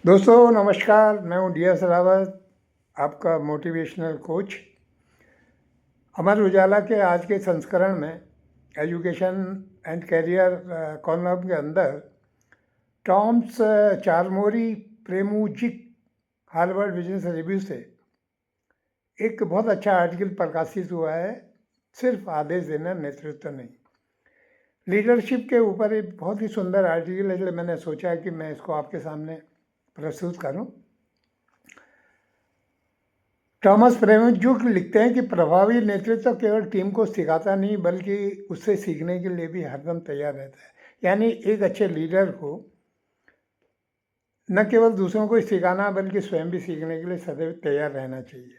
दोस्तों नमस्कार, मैं हूँ DS रावत, आपका मोटिवेशनल कोच। अमर उजाला के आज के संस्करण में एजुकेशन एंड करियर कॉलम के अंदर टॉम्स चारमोरी प्रेमूजिक हार्वर्ड बिजनेस रिव्यू से एक बहुत अच्छा आर्टिकल प्रकाशित हुआ है। सिर्फ आदेश देना, नेतृत्व नहीं। लीडरशिप के ऊपर एक बहुत ही सुंदर आर्टिकल है, इसलिए मैंने सोचा कि मैं इसको आपके सामने प्रस्तुत करूं। टॉमस प्रेमजुक लिखते हैं कि प्रभावी नेतृत्व केवल टीम को सिखाता नहीं बल्कि उससे सीखने के लिए भी हरदम तैयार रहता है। यानी एक अच्छे लीडर को न केवल दूसरों को सिखाना बल्कि स्वयं भी सीखने के लिए सदैव तैयार रहना चाहिए।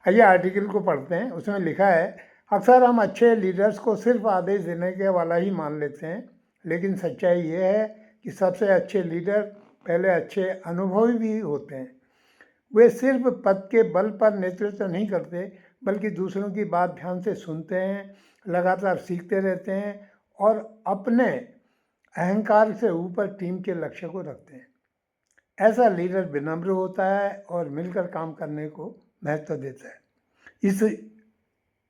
आइए आर्टिकल को पढ़ते हैं। उसमें लिखा है, अक्सर हम अच्छे लीडर्स को सिर्फ आदेश देने के वाला ही मान लेते हैं, लेकिन सच्चाई ये है कि सबसे अच्छे लीडर पहले अच्छे अनुभवी भी होते हैं। वे सिर्फ पद के बल पर नेतृत्व नहीं करते बल्कि दूसरों की बात ध्यान से सुनते हैं, लगातार सीखते रहते हैं और अपने अहंकार से ऊपर टीम के लक्ष्य को रखते हैं। ऐसा लीडर विनम्र होता है और मिलकर काम करने को महत्व देता है।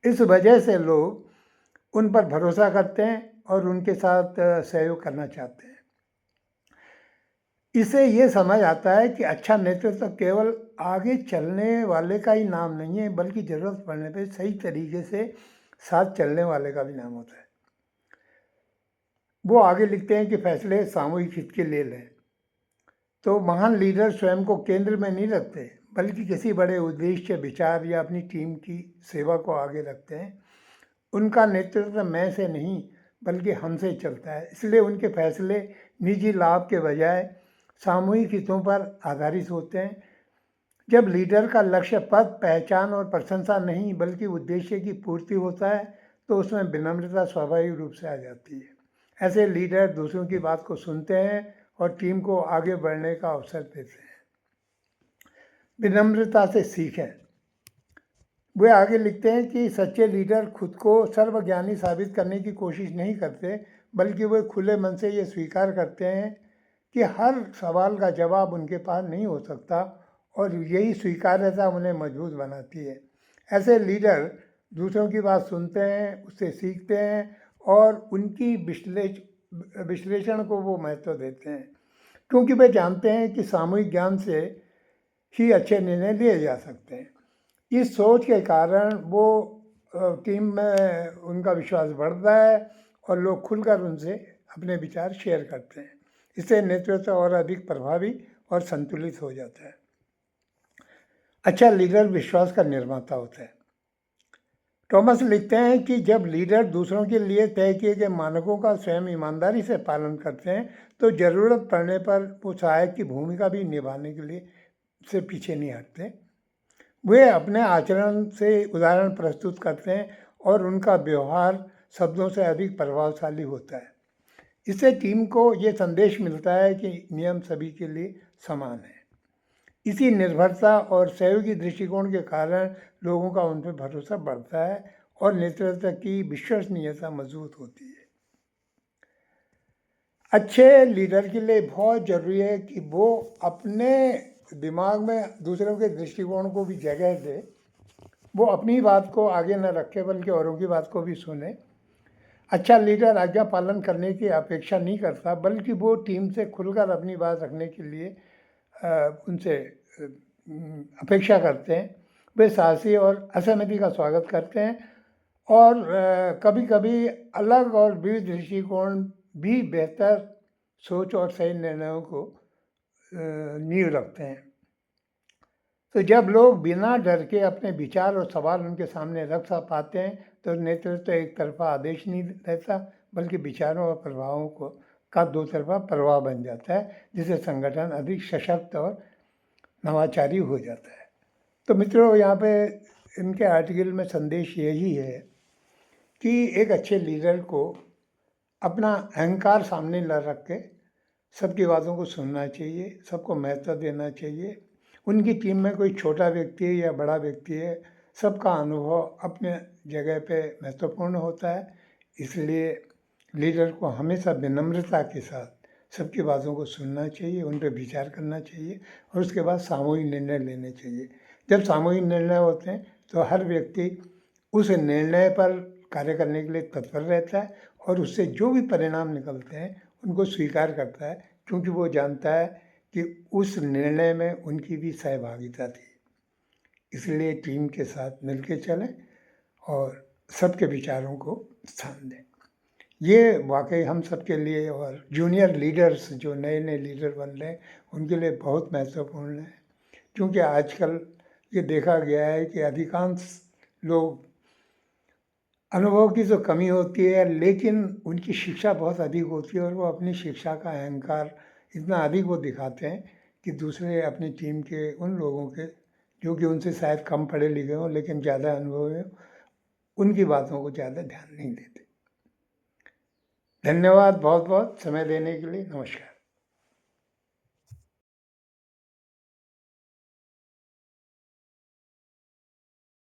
इस वजह से लोग उन पर भरोसा करते हैं और उनके साथ सहयोग करना चाहते हैं। इससे ये समझ आता है कि अच्छा नेतृत्व केवल आगे चलने वाले का ही नाम नहीं है बल्कि ज़रूरत पड़ने पर सही तरीके से साथ चलने वाले का भी नाम होता है। वो आगे लिखते हैं कि फैसले सामूहिक हित के लिए लें। तो महान लीडर स्वयं को केंद्र में नहीं रखते बल्कि किसी बड़े उद्देश्य, विचार या अपनी टीम की सेवा को आगे रखते हैं। उनका नेतृत्व मैं से नहीं बल्कि हमसे चलता है, इसलिए उनके फैसले निजी लाभ के बजाय सामूहिक हितों पर आधारित होते हैं। जब लीडर का लक्ष्य पद, पहचान और प्रशंसा नहीं बल्कि उद्देश्य की पूर्ति होता है तो उसमें विनम्रता स्वाभाविक रूप से आ जाती है। ऐसे लीडर दूसरों की बात को सुनते हैं और टीम को आगे बढ़ने का अवसर देते हैं। विनम्रता से सीखें। वे आगे लिखते हैं कि सच्चे लीडर खुद को सर्वज्ञानी साबित करने की कोशिश नहीं करते बल्कि वे खुले मन से ये स्वीकार करते हैं कि हर सवाल का जवाब उनके पास नहीं हो सकता और यही स्वीकार्यता उन्हें मजबूत बनाती है। ऐसे लीडर दूसरों की बात सुनते हैं, उससे सीखते हैं और उनकी विश्लेषण को वो महत्व देते हैं, क्योंकि वे जानते हैं कि सामूहिक ज्ञान से ही अच्छे निर्णय लिए जा सकते हैं। इस सोच के कारण वो टीम में उनका विश्वास बढ़ता है और लोग खुलकर उनसे अपने विचार शेयर करते हैं। इससे नेतृत्व और अधिक प्रभावी और संतुलित हो जाता है। अच्छा लीडर विश्वास का निर्माता होता है। टॉमस लिखते हैं कि जब लीडर दूसरों के लिए तय किए गए मानकों का स्वयं ईमानदारी से पालन करते हैं तो ज़रूरत पड़ने पर वो सहायक की भूमिका भी निभाने के लिए से पीछे नहीं हटते। वे अपने आचरण से उदाहरण प्रस्तुत करते हैं और उनका व्यवहार शब्दों से अधिक प्रभावशाली होता है। इससे टीम को ये संदेश मिलता है कि नियम सभी के लिए समान है। इसी निर्भरता और सहयोगी दृष्टिकोण के कारण लोगों का उन पर भरोसा बढ़ता है और नेतृत्व की विश्वसनीयता मजबूत होती है। अच्छे लीडर के लिए बहुत ज़रूरी है कि वो अपने दिमाग में दूसरों के दृष्टिकोण को भी जगह दे। वो अपनी बात को आगे न रखे बल्कि औरों की बात को भी सुने। अच्छा लीडर आज्ञा पालन करने की अपेक्षा नहीं करता बल्कि वो टीम से खुलकर अपनी बात रखने के लिए उनसे अपेक्षा करते हैं। वे साहसी और असहमति का स्वागत करते हैं और कभी कभी अलग और विविध दृष्टिकोण भी बेहतर सोच और सही निर्णयों को नींव रखते हैं। तो जब लोग बिना डर के अपने विचार और सवाल उनके सामने रख पाते हैं तो नेतृत्व एक तरफा आदेश नहीं रहता बल्कि विचारों और प्रभावों का दो तरफा प्रभाव बन जाता है, जिससे संगठन अधिक सशक्त और नवाचारी हो जाता है। तो मित्रों, यहाँ पे इनके आर्टिकल में संदेश यही है कि एक अच्छे लीडर को अपना अहंकार सामने न रख के सबकी बातों को सुनना चाहिए, सबको महत्व देना चाहिए। उनकी टीम में कोई छोटा व्यक्ति है या बड़ा व्यक्ति है, सबका अनुभव अपने जगह पे महत्वपूर्ण होता है। इसलिए लीडर को हमेशा विनम्रता के साथ सबकी बातों को सुनना चाहिए, उन पर विचार करना चाहिए और उसके बाद सामूहिक निर्णय लेने चाहिए। जब सामूहिक निर्णय होते हैं तो हर व्यक्ति उस निर्णय पर कार्य करने के लिए तत्पर रहता है और उससे जो भी परिणाम निकलते हैं उनको स्वीकार करता है, क्योंकि वो जानता है कि उस निर्णय में उनकी भी सहभागिता थी। इसलिए टीम के साथ मिलकर चलें और सबके विचारों को स्थान दें। ये वाकई हम सब के लिए और जूनियर लीडर्स जो नए नए लीडर बन रहे हैं उनके लिए बहुत महत्वपूर्ण है, क्योंकि आजकल ये देखा गया है कि अधिकांश लोग अनुभव की तो कमी होती है, लेकिन उनकी शिक्षा बहुत अधिक होती है और वो अपनी शिक्षा का अहंकार इतना अधिक वो दिखाते हैं कि दूसरे अपनी टीम के उन लोगों के जो कि उनसे शायद कम पढ़े लिखे हों लेकिन ज़्यादा अनुभव है, उनकी बातों को ज़्यादा ध्यान नहीं देते। धन्यवाद बहुत बहुत समय देने के लिए। नमस्कार।